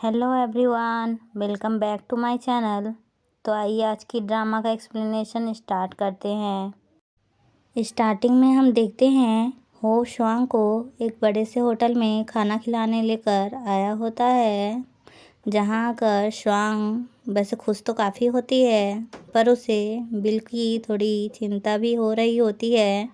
Hello everyone, welcome back to my channel. तो आइए आज की ड्रामा का एक्सप्लेनेशन स्टार्ट करते हैं। स्टार्टिंग में हम देखते हैं हो श्वांग को एक बड़े से होटल में खाना खिलाने लेकर आया होता है। जहां आकर श्वांग वैसे खुश तो काफ़ी होती है, पर उसे बिल की थोड़ी चिंता भी हो रही होती है।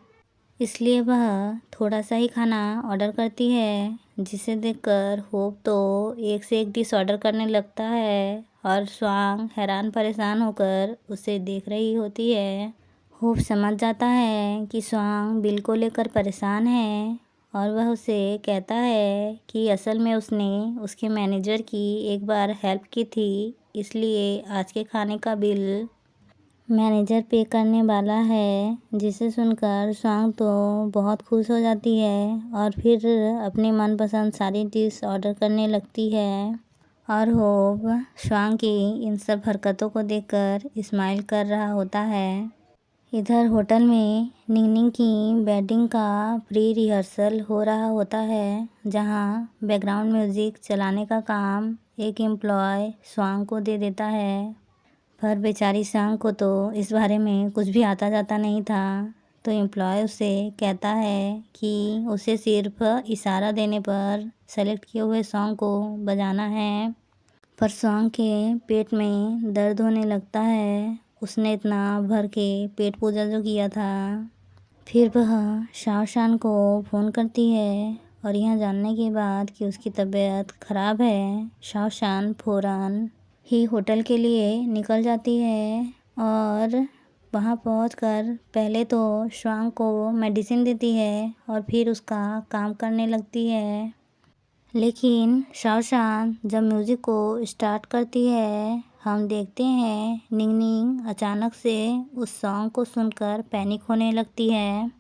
इसलिए वह थोड़ा सा ही खाना ऑर्डर करती है, जिसे देखकर होप तो एक से एक डिश ऑर्डर करने लगता है और स्वांग हैरान परेशान होकर उसे देख रही होती है। होप समझ जाता है कि स्वांग बिल को लेकर परेशान है और वह उसे कहता है कि असल में उसने उसके मैनेजर की एक बार हेल्प की थी, इसलिए आज के खाने का बिल मैनेजर पे करने वाला है। जिसे सुनकर स्वांग तो बहुत खुश हो जाती है और फिर अपनी मनपसंद सारी डिश ऑर्डर करने लगती है। और होप स्वांग की इन सब हरकतों को देखकर स्माइल कर रहा होता है। इधर होटल में निंगनिंग की वेडिंग का प्री रिहर्सल हो रहा होता है, जहां बैकग्राउंड म्यूजिक चलाने का काम एक एम्प्लॉय स्वांग को दे देता है। पर बेचारी सांग को तो इस बारे में कुछ भी आता जाता नहीं था, तो एम्प्लॉय उसे कहता है कि उसे सिर्फ इशारा देने पर सेलेक्ट किए हुए सॉन्ग को बजाना है। पर सॉन्ग के पेट में दर्द होने लगता है। उसने इतना भर के पेट पूजा जो किया था। फिर वह शाओशान को फ़ोन करती है और यह जानने के बाद कि उसकी तबीयत ख़राब है, शाओशान फ़ौरन ही होटल के लिए निकल जाती है और वहां पहुंचकर पहले तो श्वांग को मेडिसिन देती है और फिर उसका काम करने लगती है। लेकिन शाओशान जब म्यूज़िक को स्टार्ट करती है, हम देखते हैं निंगनिंग अचानक से उस सॉन्ग को सुनकर पैनिक होने लगती है।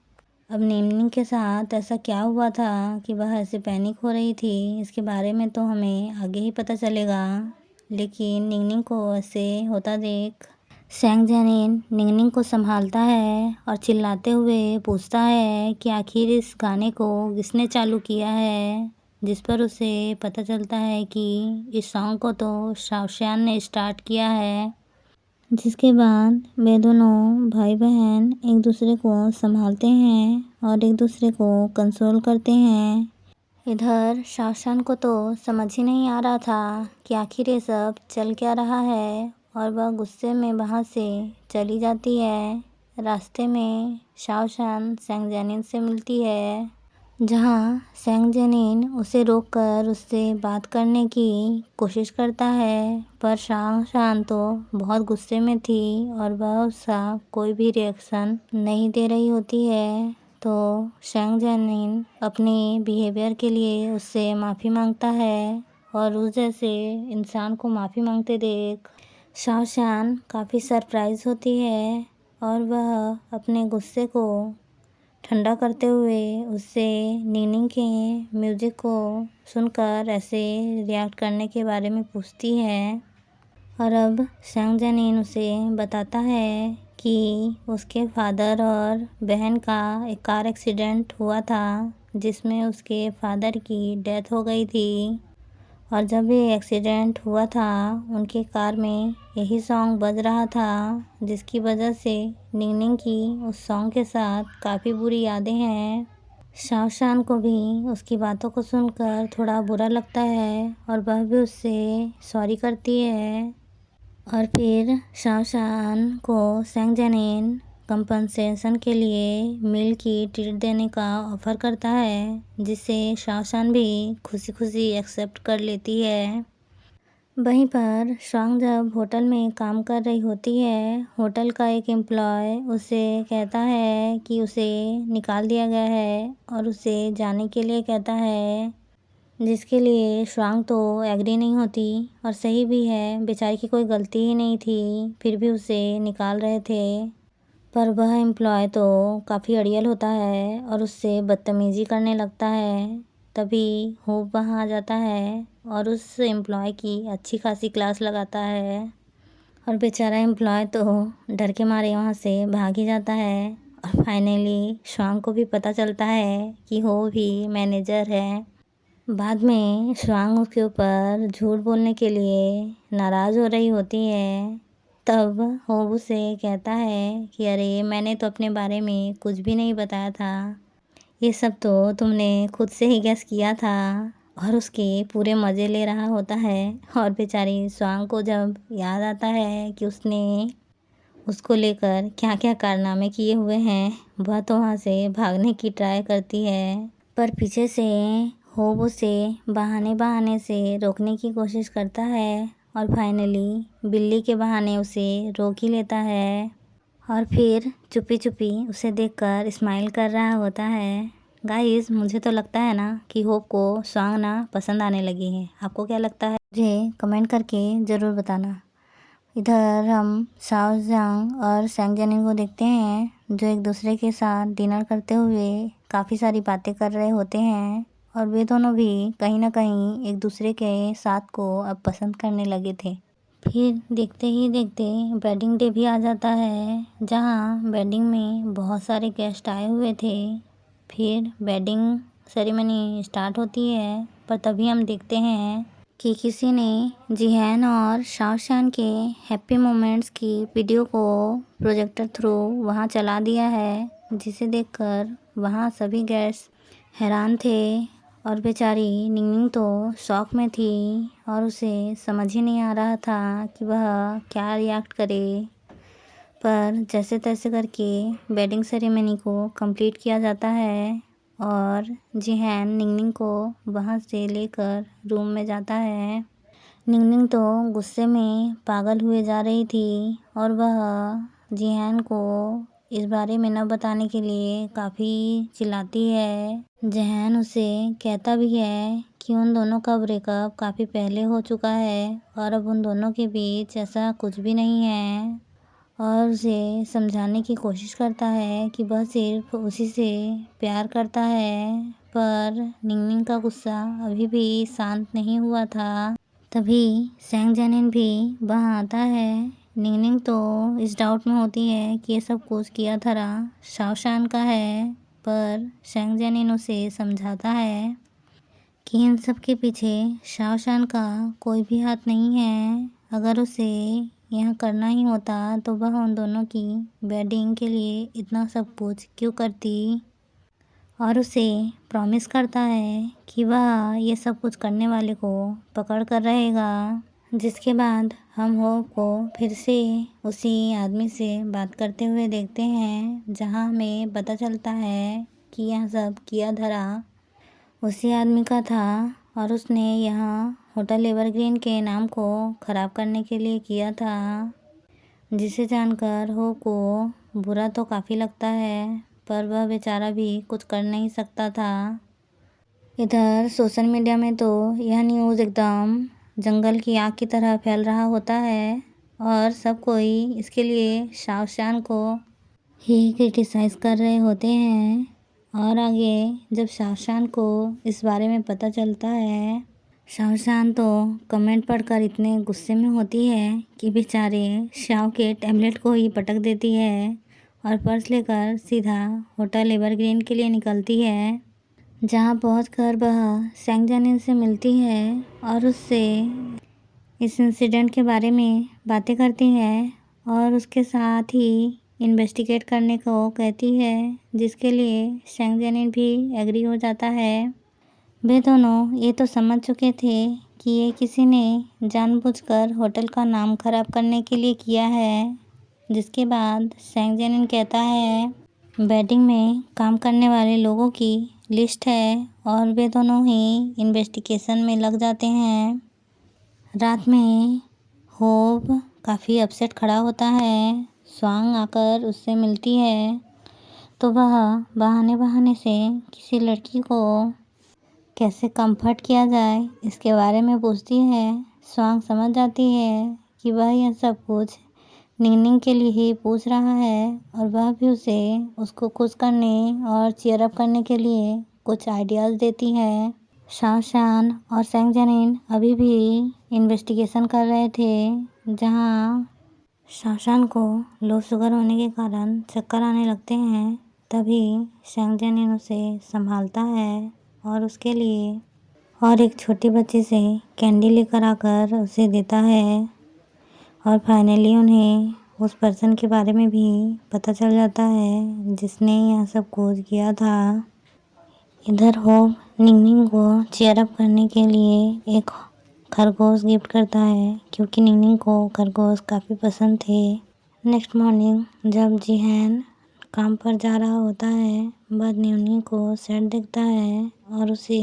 अब निंगनिंग के साथ ऐसा क्या हुआ था कि वह ऐसे पैनिक हो रही थी, इसके बारे में तो हमें आगे ही पता चलेगा। लेकिन निंगनिंग को ऐसे होता देख सैंग जेनिन निंगनिंग को संभालता है और चिल्लाते हुए पूछता है कि आखिर इस गाने को किसने चालू किया है, जिस पर उसे पता चलता है कि इस सॉन्ग को तो शाओशान ने स्टार्ट किया है। जिसके बाद वे दोनों भाई बहन एक दूसरे को संभालते हैं और एक दूसरे को कंसोल करते हैं। इधर शाओशान को तो समझ ही नहीं आ रहा था कि आखिर ये सब चल क्या रहा है और वह गुस्से में वहाँ से चली जाती है। रास्ते में शाओशान सैंग जेनिन से मिलती है, जहाँ सैंग जेनिन उसे रोककर उससे बात करने की कोशिश करता है, पर शाओशान तो बहुत गुस्से में थी और वह उसका कोई भी रिएक्शन नहीं दे रही होती है। तो सैंग जेनिन अपने बिहेवियर के लिए उससे माफ़ी मांगता है और उस जैसे इंसान को माफ़ी मांगते देख शाओशान काफ़ी सरप्राइज होती है और वह अपने गुस्से को ठंडा करते हुए उससे निंगनिंग के म्यूज़िक को सुनकर ऐसे रिएक्ट करने के बारे में पूछती है। और अब सैंग जेनिन उसे बताता है कि उसके फादर और बहन का एक कार एक्सीडेंट हुआ था, जिसमें उसके फादर की डेथ हो गई थी। और जब ये एक्सीडेंट हुआ था, उनके कार में यही सॉन्ग बज रहा था, जिसकी वजह से निंगनिंग की उस सॉन्ग के साथ काफ़ी बुरी यादें हैं। शाओशान को भी उसकी बातों को सुनकर थोड़ा बुरा लगता है और वह भी उससे सॉरी करती है। और फिर शाओशान को सैंग जेनिन कंपनसेशन के लिए मील की ट्रीट देने का ऑफ़र करता है, जिसे शाओशान भी खुशी खुशी एक्सेप्ट कर लेती है। वहीं पर स्वांग जब होटल में काम कर रही होती है, होटल का एक एम्प्लॉय उसे कहता है कि उसे निकाल दिया गया है और उसे जाने के लिए कहता है, जिसके लिए स्वांग तो एग्री नहीं होती और सही भी है, बेचारी की कोई गलती ही नहीं थी, फिर भी उसे निकाल रहे थे। पर वह एम्प्लॉय तो काफ़ी अड़ियल होता है और उससे बदतमीज़ी करने लगता है। तभी होप वहाँ आ जाता है और उस एम्प्लॉय की अच्छी खासी क्लास लगाता है और बेचारा एम्प्लॉय तो डर के मारे वहाँ से भाग ही जाता है। और फाइनली स्वांग को भी पता चलता है कि हो भी मैनेजर है। बाद में शुआंग उसके ऊपर झूठ बोलने के लिए नाराज़ हो रही होती है। तब होब उसे कहता है कि अरे मैंने तो अपने बारे में कुछ भी नहीं बताया था, ये सब तो तुमने खुद से ही गेस किया था। और उसके पूरे मज़े ले रहा होता है। और बेचारी शुआंग को जब याद आता है कि उसने उसको लेकर क्या क्या कारनामे किए हुए हैं, वह तो वहाँ से भागने की ट्राई करती है, पर पीछे से होब उसे बहाने बहाने से रोकने की कोशिश करता है और फाइनली बिल्ली के बहाने उसे रोक ही लेता है और फिर चुपी चुपी उसे देखकर स्माइल कर रहा होता है। गाइस, मुझे तो लगता है ना कि होप को सॉन्ग ना पसंद आने लगी है। आपको क्या लगता है? मुझे कमेंट करके ज़रूर बताना। इधर हम शाओ ज़ांग और सैंग जनिन को देखते हैं, जो एक दूसरे के साथ डिनर करते हुए काफ़ी सारी बातें कर रहे होते हैं और वे दोनों भी कहीं ना कहीं एक दूसरे के साथ को अब पसंद करने लगे थे। फिर देखते ही देखते वेडिंग डे भी आ जाता है, जहाँ वेडिंग में बहुत सारे गेस्ट आए हुए थे। फिर वेडिंग सेरेमनी स्टार्ट होती है, पर तभी हम देखते हैं कि किसी ने जिहान और शाओशान के हैप्पी मोमेंट्स की वीडियो को प्रोजेक्टर थ्रू वहाँ चला दिया है, जिसे देखकर वहाँ सभी गेस्ट हैरान थे और बेचारी निंगनिंग तो शॉक में थी और उसे समझ ही नहीं आ रहा था कि वह क्या रिएक्ट करे। पर जैसे तैसे करके वेडिंग सेरेमनी को कंप्लीट किया जाता है और जिहान निंगनिंग को वहाँ से लेकर रूम में जाता है। निंगनिंग तो गुस्से में पागल हुए जा रही थी और वह जिहान को इस बारे में न बताने के लिए काफ़ी चिल्लाती है। जिहान उसे कहता भी है कि उन दोनों का ब्रेकअप काफ़ी पहले हो चुका है और अब उन दोनों के बीच ऐसा कुछ भी नहीं है और उसे समझाने की कोशिश करता है कि वह सिर्फ उसी से प्यार करता है। पर निंगनिंग का गुस्सा अभी भी शांत नहीं हुआ था। तभी सैंग जनिन भी वहाँ आता है। निंगनिंग तो इस डाउट में होती है कि ये सब कुछ किया धरा शाओशान का है, पर सैंग जनिन उसे समझाता है कि इन सब के पीछे शाओशान का कोई भी हाथ नहीं है। अगर उसे यह करना ही होता तो वह उन दोनों की वेडिंग के लिए इतना सब कुछ क्यों करती, और उसे प्रॉमिस करता है कि वह ये सब कुछ करने वाले को पकड़ कर रहेगा। जिसके बाद हम होप को फिर से उसी आदमी से बात करते हुए देखते हैं, जहां हमें पता चलता है कि यह सब किया धरा उसी आदमी का था और उसने यहाँ होटल एवरग्रीन के नाम को ख़राब करने के लिए किया था, जिसे जानकर होप को बुरा तो काफ़ी लगता है, पर वह बेचारा भी कुछ कर नहीं सकता था। इधर सोशल मीडिया में तो यह न्यूज़ एकदम जंगल की आग की तरह फैल रहा होता है और सब कोई इसके लिए शाओशान को ही क्रिटिसाइज़ कर रहे होते हैं। और आगे जब शाओशान को इस बारे में पता चलता है, शाओशान तो कमेंट पढ़कर इतने गुस्से में होती है कि बेचारे शाओ के टैबलेट को ही पटक देती है और पर्स लेकर सीधा होटल एवरग्रीन के लिए निकलती है, जहां पहुंचकर वह सैंग जनिन से मिलती है और उससे इस इंसिडेंट के बारे में बातें करती है और उसके साथ ही इन्वेस्टिगेट करने को कहती है, जिसके लिए सैंग जनिन भी एग्री हो जाता है। वे दोनों ये तो समझ चुके थे कि ये किसी ने जानबूझकर होटल का नाम खराब करने के लिए किया है। जिसके बाद सैंग जनिन कहता है वेडिंग में काम करने वाले लोगों की लिस्ट है और वे दोनों ही इन्वेस्टिगेशन में लग जाते हैं। रात में होप काफ़ी अपसेट खड़ा होता है। स्वांग आकर उससे मिलती है तो वह बहाने बहाने से किसी लड़की को कैसे कंफर्ट किया जाए इसके बारे में पूछती है। स्वांग समझ जाती है कि वह यह सब कुछ निंगनिंग के लिए ही पूछ रहा है और वह भी उसे उसको खुश करने और चीयर अप करने के लिए कुछ आइडियाज़ देती है। शाओशान और सैंग जनिन अभी भी इन्वेस्टिगेशन कर रहे थे, जहां शाओशान को लो शुगर होने के कारण चक्कर आने लगते हैं। तभी सैंग जनिन उसे संभालता है और उसके लिए और एक छोटी बच्ची से कैंडी लेकर आकर उसे देता है और फाइनली उन्हें उस पर्सन के बारे में भी पता चल जाता है जिसने यह सब खोज किया था। इधर होप निंगनिंग को चीयर अप करने के लिए एक खरगोश गिफ्ट करता है क्योंकि निंगनिंग को खरगोश काफ़ी पसंद थे। नेक्स्ट मॉर्निंग जब जिहान काम पर जा रहा होता है वह निंगनिंग को सैड देखता है और उसे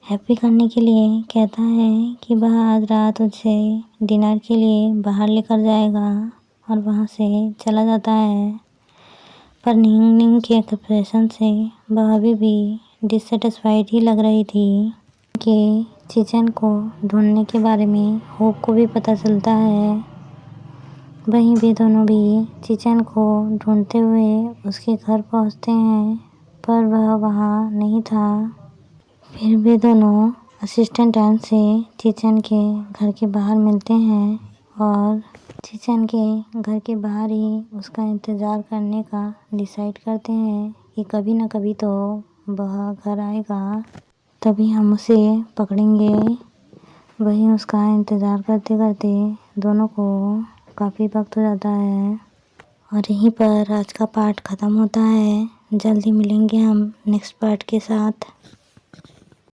हैप्पी करने के लिए कहता है कि वह आज रात उसे डिनर के लिए बाहर लेकर जाएगा और वहाँ से चला जाता है। पर निंगनिंग के एक्सप्रेशन से वह अभी भी डिससेटिस्फाइड ही लग रही थी कि चीचेन को ढूंढने के बारे में होप को भी पता चलता है। वहीं वे दोनों भी चीचेन को ढूंढते हुए उसके घर पहुंचते हैं पर वह वहां नहीं था। फिर वे दोनों असिस्टेंट एन से चीचेन के घर के बाहर मिलते हैं और चीचेन के घर के बाहर ही उसका इंतज़ार करने का डिसाइड करते हैं कि कभी ना कभी तो वह घर आएगा, तभी हम उसे पकड़ेंगे। वहीं उसका इंतज़ार करते करते दोनों को काफ़ी वक्त हो जाता है और यहीं पर आज का पार्ट ख़त्म होता है। जल्दी मिलेंगे हम नेक्स्ट पार्ट के साथ।